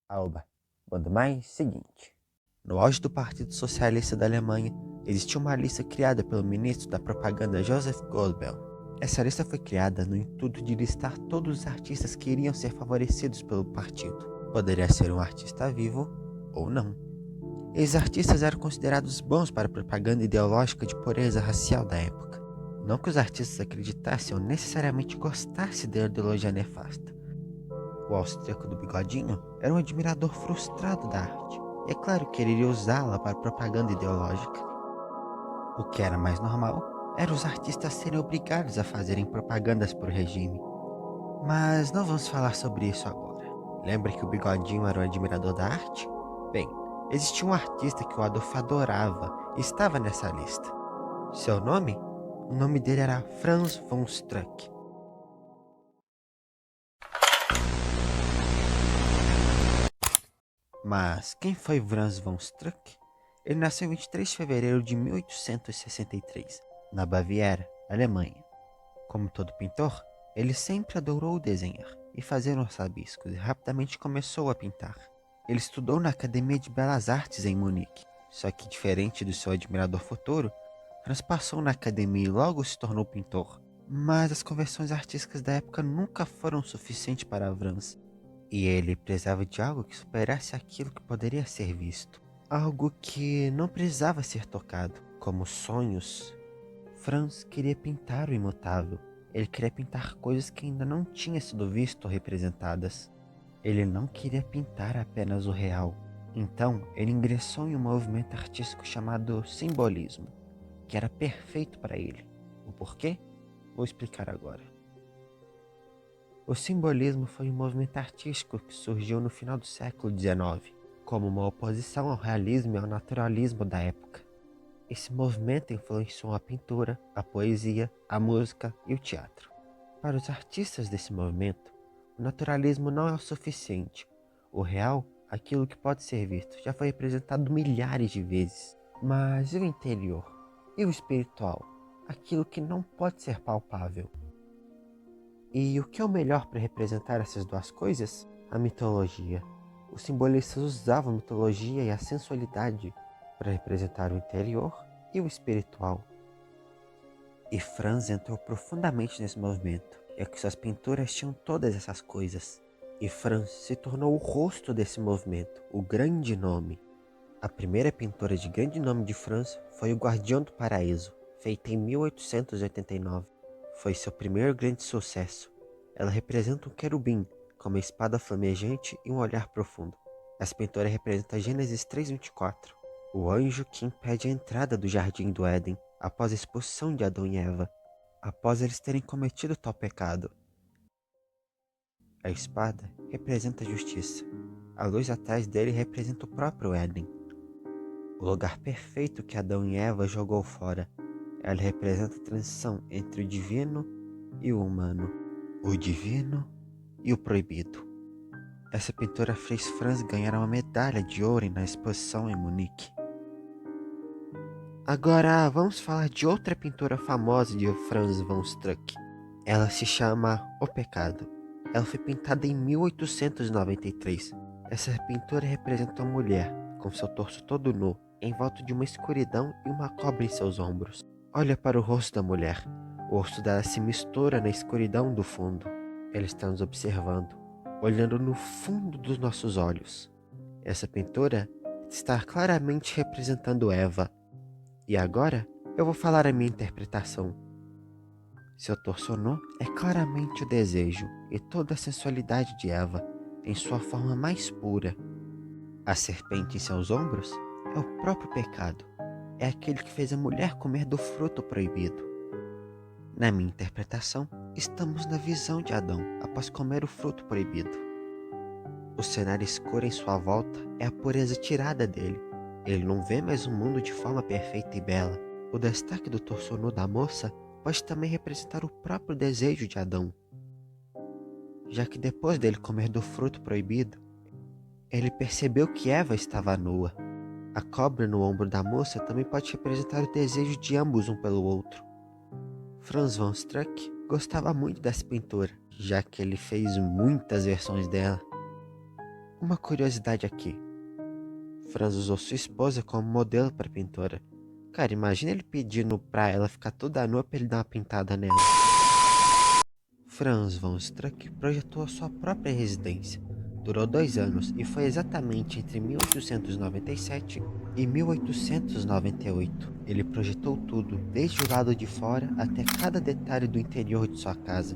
Alba, quando mais seguinte. No auge do Partido Socialista da Alemanha, existia uma lista criada pelo ministro da propaganda Joseph Goebbels. Essa lista foi criada no intuito de listar todos os artistas que iriam ser favorecidos pelo partido. Poderia ser um artista vivo ou não. Esses artistas eram considerados bons para a propaganda ideológica de pureza racial da época. Não que os artistas acreditassem ou necessariamente gostassem da ideologia nefasta. O austríaco do bigodinho era um admirador frustrado da arte, e é claro que ele iria usá-la para propaganda ideológica. O que era mais normal era os artistas serem obrigados a fazerem propagandas para o regime. Mas não vamos falar sobre isso agora. Lembra que o bigodinho era um admirador da arte? Bem, existia um artista que o Adolf adorava e estava nessa lista. Seu nome? O nome dele era Franz von Struck. Mas quem foi Franz von Struck? Ele nasceu em 23 de fevereiro de 1863, na Baviera, Alemanha. Como todo pintor, ele sempre adorou desenhar e fazer uns rabiscos e rapidamente começou a pintar. Ele estudou na Academia de Belas Artes em Munique, só que diferente do seu admirador futuro, Franz passou na academia e logo se tornou pintor. Mas as convenções artísticas da época nunca foram suficientes para Franz. E ele precisava de algo que superasse aquilo que poderia ser visto. Algo que não precisava ser tocado, como sonhos. Franz queria pintar o imutável. Ele queria pintar coisas que ainda não tinham sido vistas ou representadas. Ele não queria pintar apenas o real. Então, ele ingressou em um movimento artístico chamado simbolismo, que era perfeito para ele. O porquê? Vou explicar agora. O simbolismo foi um movimento artístico que surgiu no final do século XIX, como uma oposição ao realismo e ao naturalismo da época. Esse movimento influenciou a pintura, a poesia, a música e o teatro. Para os artistas desse movimento, o naturalismo não é o suficiente. O real, aquilo que pode ser visto, já foi representado milhares de vezes. Mas e o interior? E o espiritual? Aquilo que não pode ser palpável? E o que é o melhor para representar essas duas coisas? A mitologia. Os simbolistas usavam a mitologia e a sensualidade para representar o interior e o espiritual. E Franz entrou profundamente nesse movimento, já que suas pinturas tinham todas essas coisas. E Franz se tornou o rosto desse movimento, o grande nome. A primeira pintura de grande nome de Franz foi O Guardião do Paraíso, feita em 1889. Foi seu primeiro grande sucesso. Ela representa um querubim, com uma espada flamejante e um olhar profundo. Essa pintura representa Gênesis 3:24, o anjo que impede a entrada do jardim do Éden após a expulsão de Adão e Eva, após eles terem cometido tal pecado. A espada representa a justiça. A luz atrás dele representa o próprio Éden, o lugar perfeito que Adão e Eva jogou fora. Ela representa a transição entre o divino e o humano, o divino e o proibido. Essa pintura fez Franz ganhar uma medalha de ouro na exposição em Munique. Agora vamos falar de outra pintura famosa de Franz von Struck. Ela se chama O Pecado. Ela foi pintada em 1893. Essa pintura representa uma mulher com seu torso todo nu, em volta de uma escuridão e uma cobra em seus ombros. Olha para o rosto da mulher. O rosto dela se mistura na escuridão do fundo. Ela está nos observando, olhando no fundo dos nossos olhos. Essa pintura está claramente representando Eva. E agora eu vou falar a minha interpretação. Seu torso nu é claramente o desejo e toda a sensualidade de Eva, em sua forma mais pura. A serpente em seus ombros é o próprio pecado. É aquele que fez a mulher comer do fruto proibido. Na minha interpretação, estamos na visão de Adão após comer o fruto proibido. O cenário escuro em sua volta é a pureza tirada dele. Ele não vê mais o mundo de forma perfeita e bela. O destaque do torso nu da moça pode também representar o próprio desejo de Adão, já que depois dele comer do fruto proibido, ele percebeu que Eva estava nua. A cobra no ombro da moça também pode representar o desejo de ambos um pelo outro. Franz von Struck gostava muito dessa pintura, já que ele fez muitas versões dela. Uma curiosidade aqui. Franz usou sua esposa como modelo para a pintora. Cara, imagina ele pedindo pra ela ficar toda nua pra ele dar uma pintada nela. Franz von Struck projetou a sua própria residência. Durou 2 anos e foi exatamente entre 1897 e 1898. Ele projetou tudo, desde o lado de fora até cada detalhe do interior de sua casa.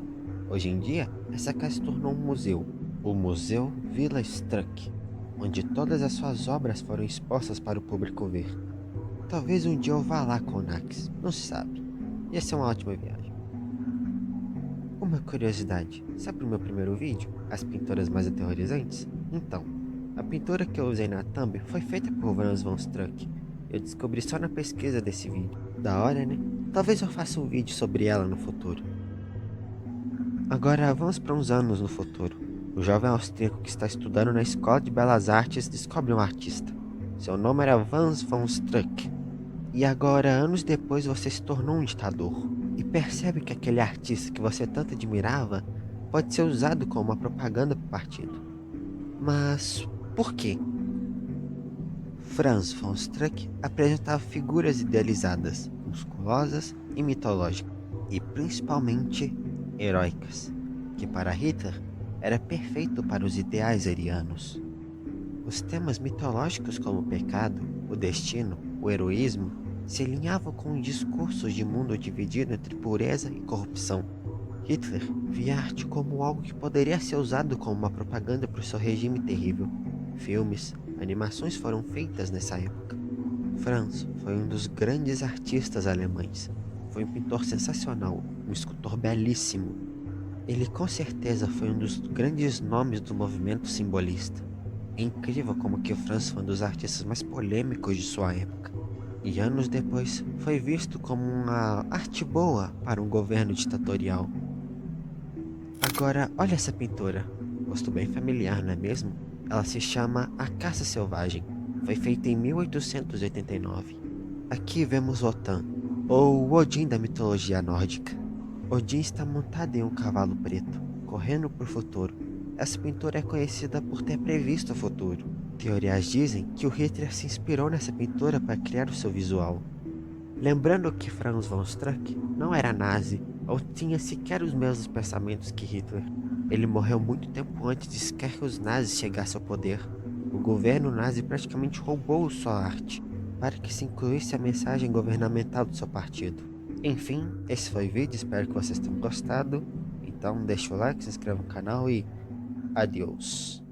Hoje em dia, essa casa se tornou um museu, o Museu Villa Struck, onde todas as suas obras foram expostas para o público ver. Talvez um dia eu vá lá com o Nax, não se sabe. Ia ser uma ótima viagem. Uma curiosidade, sabe o meu primeiro vídeo? As pinturas mais aterrorizantes? Então, a pintura que eu usei na thumb foi feita por Franz von Struck. Eu descobri só na pesquisa desse vídeo. Da hora, né? Talvez eu faça um vídeo sobre ela no futuro. Agora vamos para uns anos no futuro. O jovem austríaco que está estudando na Escola de Belas Artes descobre um artista. Seu nome era Franz von Struck. E agora, anos depois, você se tornou um ditador. E percebe que aquele artista que você tanto admirava pode ser usado como uma propaganda para o partido. Mas por quê? Franz von Struck apresentava figuras idealizadas, musculosas e mitológicas, e principalmente heróicas, que para Hitler era perfeito para os ideais arianos. Os temas mitológicos como o pecado, o destino, o heroísmo se alinhavam com discursos de mundo dividido entre pureza e corrupção. Hitler via a arte como algo que poderia ser usado como uma propaganda para o seu regime terrível. Filmes, animações foram feitas nessa época. Franz foi um dos grandes artistas alemães. Foi um pintor sensacional, um escultor belíssimo. Ele com certeza foi um dos grandes nomes do movimento simbolista. É incrível como que Franz foi um dos artistas mais polêmicos de sua época. E anos depois foi visto como uma arte boa para um governo ditatorial. Agora, olha essa pintura. Gosto bem familiar, não é mesmo? Ela se chama A Caça Selvagem. Foi feita em 1889. Aqui vemos Wotan, ou o Odin da mitologia nórdica. Odin está montado em um cavalo preto, correndo para o futuro. Essa pintura é conhecida por ter previsto o futuro. Teorias dizem que o Hitler se inspirou nessa pintura para criar o seu visual. Lembrando que Franz von Struck não era nazi ou tinha sequer os mesmos pensamentos que Hitler. Ele morreu muito tempo antes de sequer que os nazis chegassem ao poder. O governo nazi praticamente roubou sua arte para que se incluísse a mensagem governamental do seu partido. Enfim, esse foi o vídeo, espero que vocês tenham gostado. Então deixa o like, se inscreva no canal e adiós.